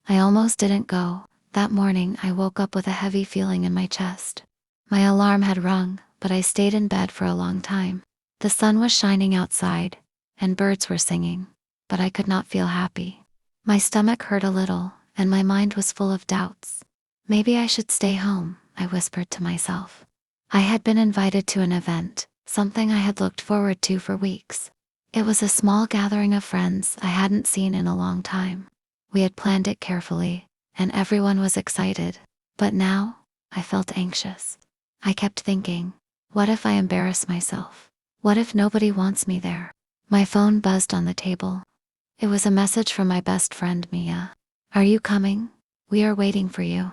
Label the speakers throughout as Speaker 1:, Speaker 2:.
Speaker 1: I almost didn't go. That morning, I woke up with a heavy feeling in my chest. My alarm had rung, but I stayed in bed for a long time. The sun was shining outside, and birds were singing, but I could not feel happy. My stomach hurt a little, and my mind was full of doubts. Maybe I should stay home, I whispered to myself. I had been invited to an event, something I had looked forward to for weeks. It was a small gathering of friends I hadn't seen in a long time. We had planned it carefully, and everyone was excited. But now, I felt anxious. I kept thinking, what if I embarrass myself? What if nobody wants me there? My phone buzzed on the table. It was a message from my best friend, Mia. Are you coming? We are waiting for you.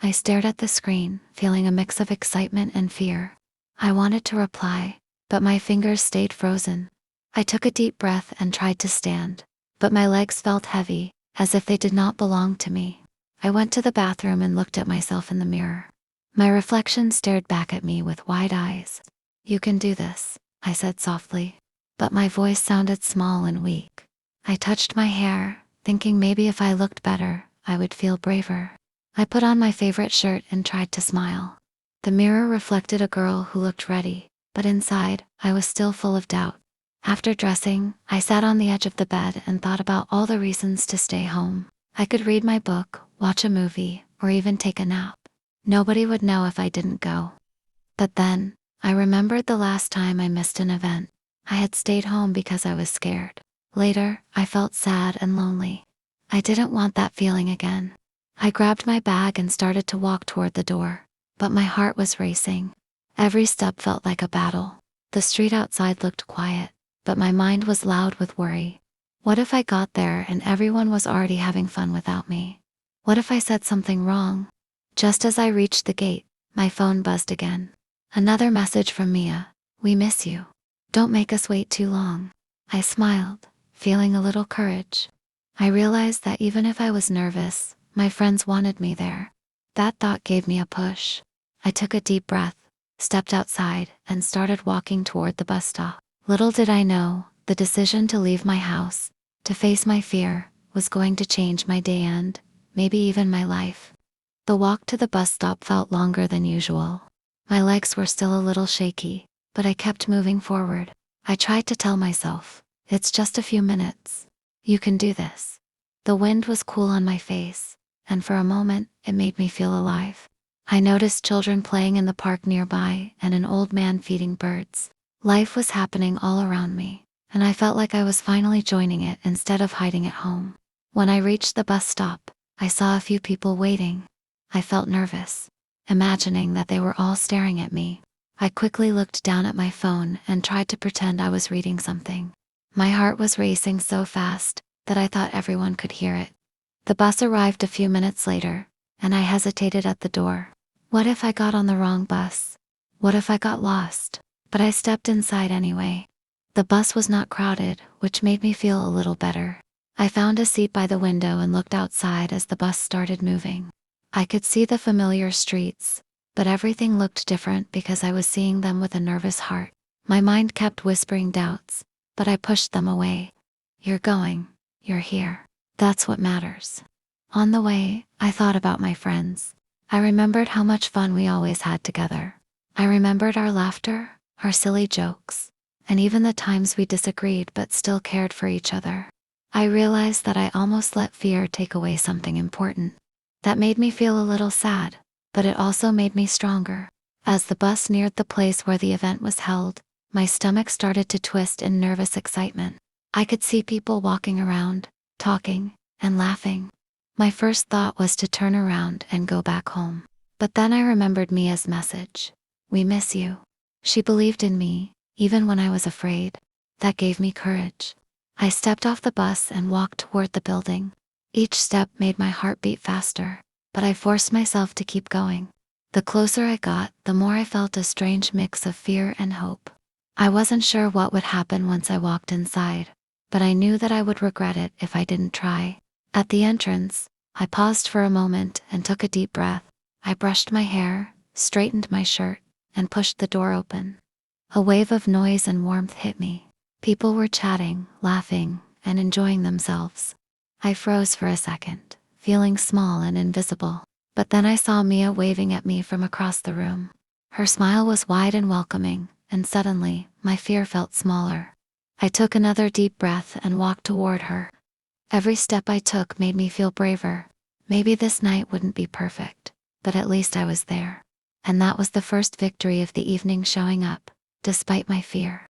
Speaker 1: I stared at the screen, feeling a mix of excitement and fear. I wanted to reply, but my fingers stayed frozen. I took a deep breath and tried to stand, but my legs felt heavy, as if they did not belong to me. I went to the bathroom and looked at myself in the mirror. My reflection stared back at me with wide eyes. You can do this, I said softly, but my voice sounded small and weak. I touched my hair, thinking maybe if I looked better, I would feel braver. I put on my favorite shirt and tried to smile. The mirror reflected a girl who looked ready, but inside, I was still full of doubt. After dressing, I sat on the edge of the bed and thought about all the reasons to stay home. I could read my book, watch a movie, or even take a nap. Nobody would know if I didn't go. But then, I remembered the last time I missed an event. I had stayed home because I was scared. Later, I felt sad and lonely. I didn't want that feeling again. I grabbed my bag and started to walk toward the door, but my heart was racing. Every step felt like a battle. The street outside looked quiet, but my mind was loud with worry. What if I got there and everyone was already having fun without me? What if I said something wrong? Just as I reached the gate, my phone buzzed again. Another message from Mia. We miss you. Don't make us wait too long. I smiled, feeling a little courage. I realized that even if I was nervous, my friends wanted me there. That thought gave me a push. I took a deep breath, stepped outside, and started walking toward the bus stop. Little did I know, the decision to leave my house, to face my fear, was going to change my day and, maybe even my life. The walk to the bus stop felt longer than usual. My legs were still a little shaky, but I kept moving forward. I tried to tell myself, it's just a few minutes. You can do this. The wind was cool on my face, and for a moment, it made me feel alive. I noticed children playing in the park nearby and an old man feeding birds. Life was happening all around me, and I felt like I was finally joining it instead of hiding at home. When I reached the bus stop, I saw a few people waiting. I felt nervous, imagining that they were all staring at me. I quickly looked down at my phone and tried to pretend I was reading something. My heart was racing so fast that I thought everyone could hear it. The bus arrived a few minutes later, and I hesitated at the door. What if I got on the wrong bus? What if I got lost? But I stepped inside anyway. The bus was not crowded, which made me feel a little better. I found a seat by the window and looked outside as the bus started moving. I could see the familiar streets, but everything looked different because I was seeing them with a nervous heart. My mind kept whispering doubts, but I pushed them away. You're going. You're here. That's what matters. On the way, I thought about my friends. I remembered how much fun we always had together. I remembered our laughter, our silly jokes, and even the times we disagreed but still cared for each other. I realized that I almost let fear take away something important. That made me feel a little sad, but it also made me stronger. As the bus neared the place where the event was held, my stomach started to twist in nervous excitement. I could see people walking around, talking, and laughing. My first thought was to turn around and go back home. But then I remembered Mia's message. We miss you. She believed in me, even when I was afraid. That gave me courage. I stepped off the bus and walked toward the building. Each step made my heart beat faster, but I forced myself to keep going. The closer I got, the more I felt a strange mix of fear and hope. I wasn't sure what would happen once I walked inside, but I knew that I would regret it if I didn't try. At the entrance, I paused for a moment and took a deep breath. I brushed my hair, straightened my shirt, and pushed the door open. A wave of noise and warmth hit me. People were chatting, laughing, and enjoying themselves. I froze for a second, feeling small and invisible. But then I saw Mia waving at me from across the room. Her smile was wide and welcoming, and suddenly, my fear felt smaller. I took another deep breath and walked toward her. Every step I took made me feel braver. Maybe this night wouldn't be perfect, but at least I was there. And that was the first victory of the evening showing up, despite my fear.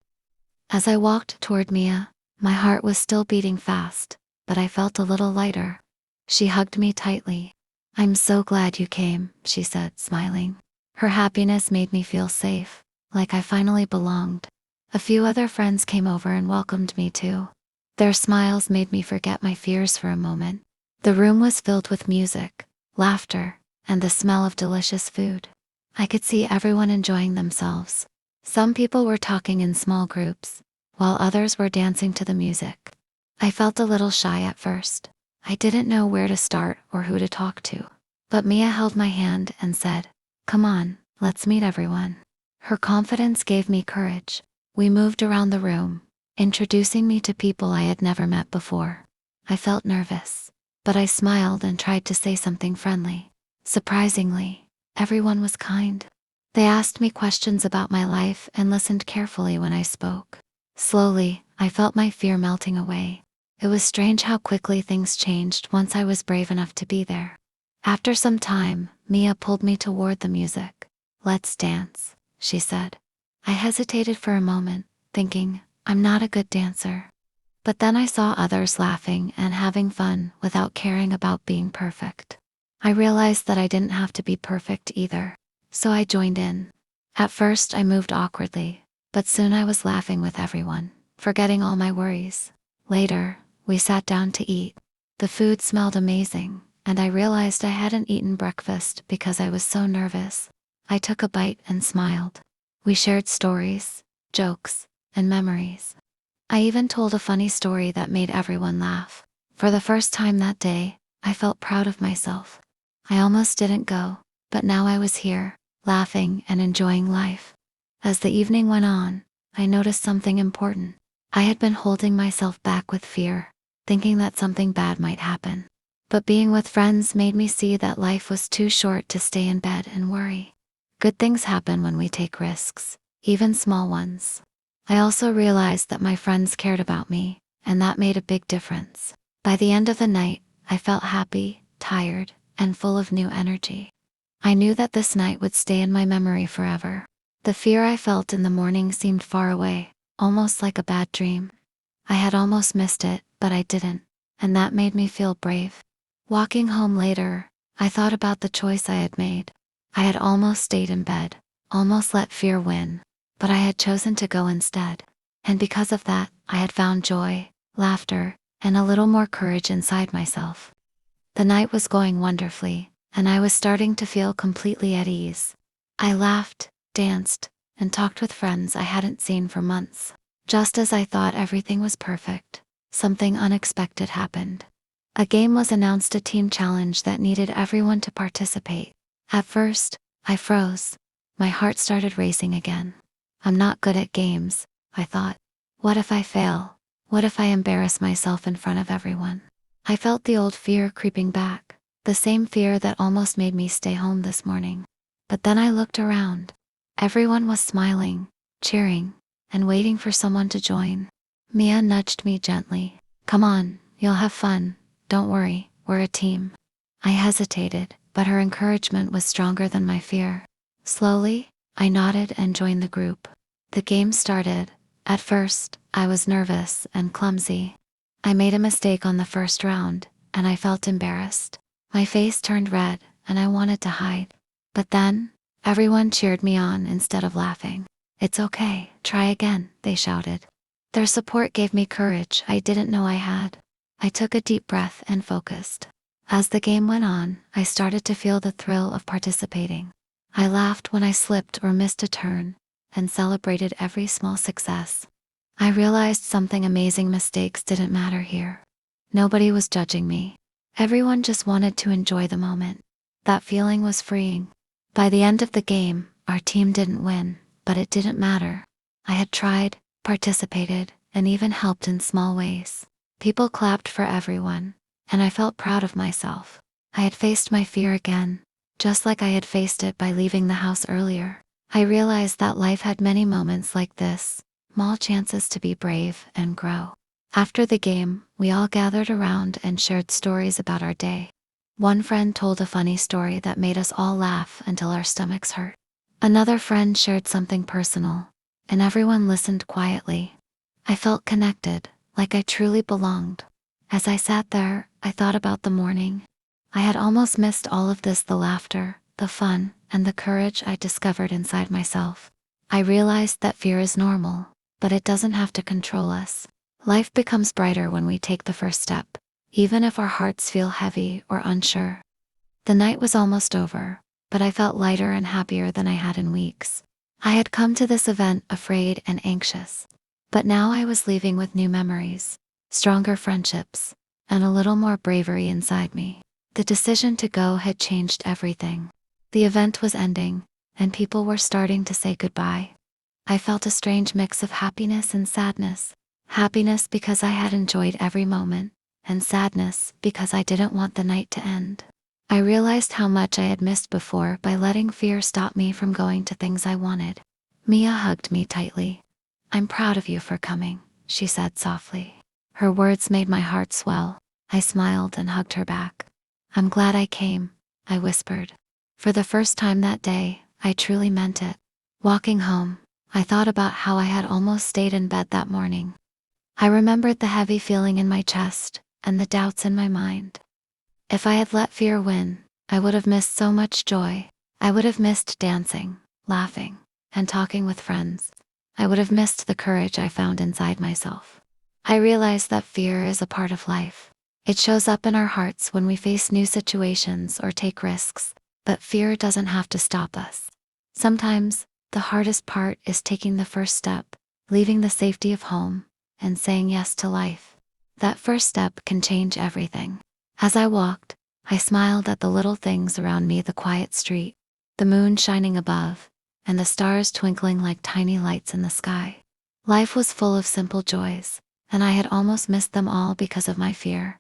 Speaker 1: As I walked toward Mia, my heart was still beating fast, but I felt a little lighter. She hugged me tightly. "I'm so glad you came," she said, smiling. Her happiness made me feel safe, like I finally belonged. A few other friends came over and welcomed me too. Their smiles made me forget my fears for a moment. The room was filled with music, laughter, and the smell of delicious food. I could see everyone enjoying themselves. Some people were talking in small groups, while others were dancing to the music. I felt a little shy at first. I didn't know where to start or who to talk to. But Mia held my hand and said, "Come on, let's meet everyone." Her confidence gave me courage. We moved around the room, introducing me to people I had never met before. I felt nervous, but I smiled and tried to say something friendly. Surprisingly, everyone was kind. They asked me questions about my life and listened carefully when I spoke. Slowly, I felt my fear melting away. It was strange how quickly things changed once I was brave enough to be there. After some time, Mia pulled me toward the music. "Let's dance," she said. I hesitated for a moment, thinking, I'm not a good dancer. But then I saw others laughing and having fun without caring about being perfect. I realized that I didn't have to be perfect either, so I joined in. At first I moved awkwardly, but soon I was laughing with everyone, forgetting all my worries. Later, we sat down to eat. The food smelled amazing, and I realized I hadn't eaten breakfast because I was so nervous. I took a bite and smiled. We shared stories, jokes, and memories. I even told a funny story that made everyone laugh. For the first time that day, I felt proud of myself. I almost didn't go, but now I was here, laughing and enjoying life. As the evening went on, I noticed something important. I had been holding myself back with fear, thinking that something bad might happen. But being with friends made me see that life was too short to stay in bed and worry. Good things happen when we take risks, even small ones. I also realized that my friends cared about me, and that made a big difference. By the end of the night, I felt happy, tired, and full of new energy. I knew that this night would stay in my memory forever. The fear I felt in the morning seemed far away, almost like a bad dream. I had almost missed it, but I didn't, and that made me feel brave. Walking home later, I thought about the choice I had made. I had almost stayed in bed, almost let fear win, but I had chosen to go instead. And because of that, I had found joy, laughter, and a little more courage inside myself. The night was going wonderfully, and I was starting to feel completely at ease. I laughed, danced, and talked with friends I hadn't seen for months. Just as I thought everything was perfect, something unexpected happened. A game was announced, a team challenge that needed everyone to participate. At first, I froze. My heart started racing again. I'm not good at games, I thought. What if I fail? What if I embarrass myself in front of everyone? I felt the old fear creeping back, the same fear that almost made me stay home this morning. But then I looked around. Everyone was smiling, cheering, and waiting for someone to join. Mia nudged me gently. "Come on, you'll have fun. Don't worry, we're a team." I hesitated, but her encouragement was stronger than my fear. Slowly, I nodded and joined the group. The game started. At first, I was nervous and clumsy. I made a mistake on the first round, and I felt embarrassed. My face turned red, and I wanted to hide. But then, everyone cheered me on instead of laughing. "It's okay, try again," they shouted. Their support gave me courage I didn't know I had. I took a deep breath and focused. As the game went on, I started to feel the thrill of participating. I laughed when I slipped or missed a turn, and celebrated every small success. I realized something amazing: mistakes didn't matter here. Nobody was judging me. Everyone just wanted to enjoy the moment. That feeling was freeing. By the end of the game, our team didn't win, but it didn't matter. I had tried, participated, and even helped in small ways. People clapped for everyone, and I felt proud of myself. I had faced my fear again, just like I had faced it by leaving the house earlier. I realized that life had many moments like this, small chances to be brave and grow. After the game, we all gathered around and shared stories about our day. One friend told a funny story that made us all laugh until our stomachs hurt. Another friend shared something personal, and everyone listened quietly. I felt connected, like I truly belonged. As I sat there, I thought about the morning. I had almost missed all of this: the laughter, the fun, and the courage I discovered inside myself. I realized that fear is normal, but it doesn't have to control us. Life becomes brighter when we take the first step, even if our hearts feel heavy or unsure. The night was almost over, but I felt lighter and happier than I had in weeks. I had come to this event afraid and anxious, but now I was leaving with new memories, stronger friendships, and a little more bravery inside me. The decision to go had changed everything. The event was ending, and people were starting to say goodbye. I felt a strange mix of happiness and sadness. Happiness because I had enjoyed every moment, and sadness because I didn't want the night to end. I realized how much I had missed before by letting fear stop me from going to things I wanted. Mia hugged me tightly. "I'm proud of you for coming," she said softly. Her words made my heart swell. I smiled and hugged her back. "I'm glad I came," I whispered. For the first time that day, I truly meant it. Walking home, I thought about how I had almost stayed in bed that morning. I remembered the heavy feeling in my chest and the doubts in my mind. If I had let fear win, I would have missed so much joy. I would have missed dancing, laughing, and talking with friends. I would have missed the courage I found inside myself. I realized that fear is a part of life. It shows up in our hearts when we face new situations or take risks, but fear doesn't have to stop us. Sometimes, the hardest part is taking the first step, leaving the safety of home, and saying yes to life. That first step can change everything. As I walked, I smiled at the little things around me: the quiet street, the moon shining above, and the stars twinkling like tiny lights in the sky. Life was full of simple joys, and I had almost missed them all because of my fear.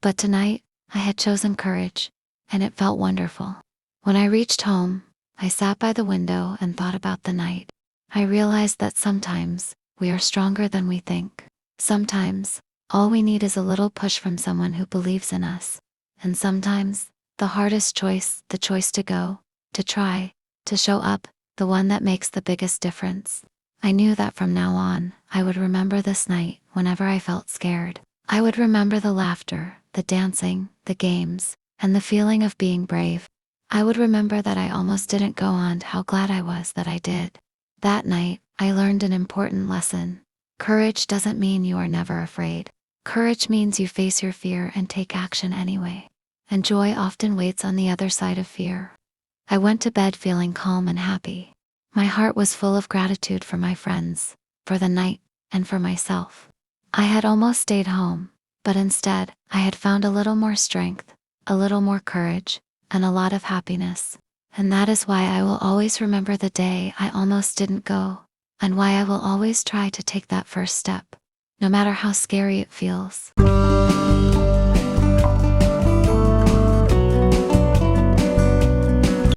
Speaker 1: But tonight, I had chosen courage, and it felt wonderful. When I reached home, I sat by the window and thought about the night. I realized that sometimes, we are stronger than we think. Sometimes, all we need is a little push from someone who believes in us. And sometimes, the hardest choice, the choice to go, to try, to show up, the one that makes the biggest difference. I knew that from now on, I would remember this night whenever I felt scared. I would remember the laughter, the dancing, the games, and the feeling of being brave. I would remember that I almost didn't go, and how glad I was that I did. That night, I learned an important lesson. Courage doesn't mean you are never afraid. Courage means you face your fear and take action anyway. And joy often waits on the other side of fear. I went to bed feeling calm and happy. My heart was full of gratitude for my friends, for the night, and for myself. I had almost stayed home, but instead, I had found a little more strength, a little more courage, and a lot of happiness. And that is why I will always remember the day I almost didn't go, and why I will always try to take that first step, no matter how scary it feels.